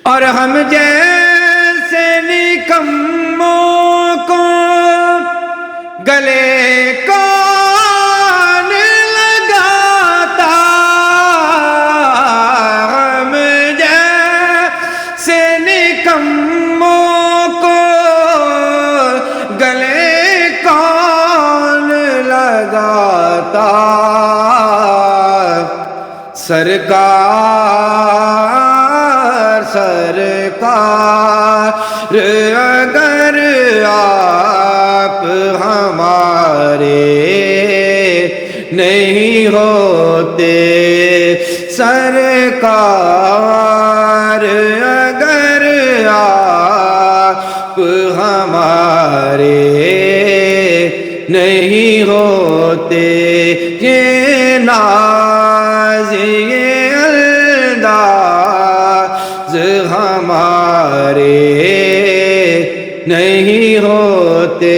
اور ہم جیسے نکموں کو گلے کون لگاتا، ہم جیسے نکموں کو گلے کون لگاتا، سرکار اگر آپ ہمارے نہیں ہوتے، سرکار اگر آپ ہمارے نہیں ہوتے، یہ ناز یہ انداز ہمارے نہیں ہوتے۔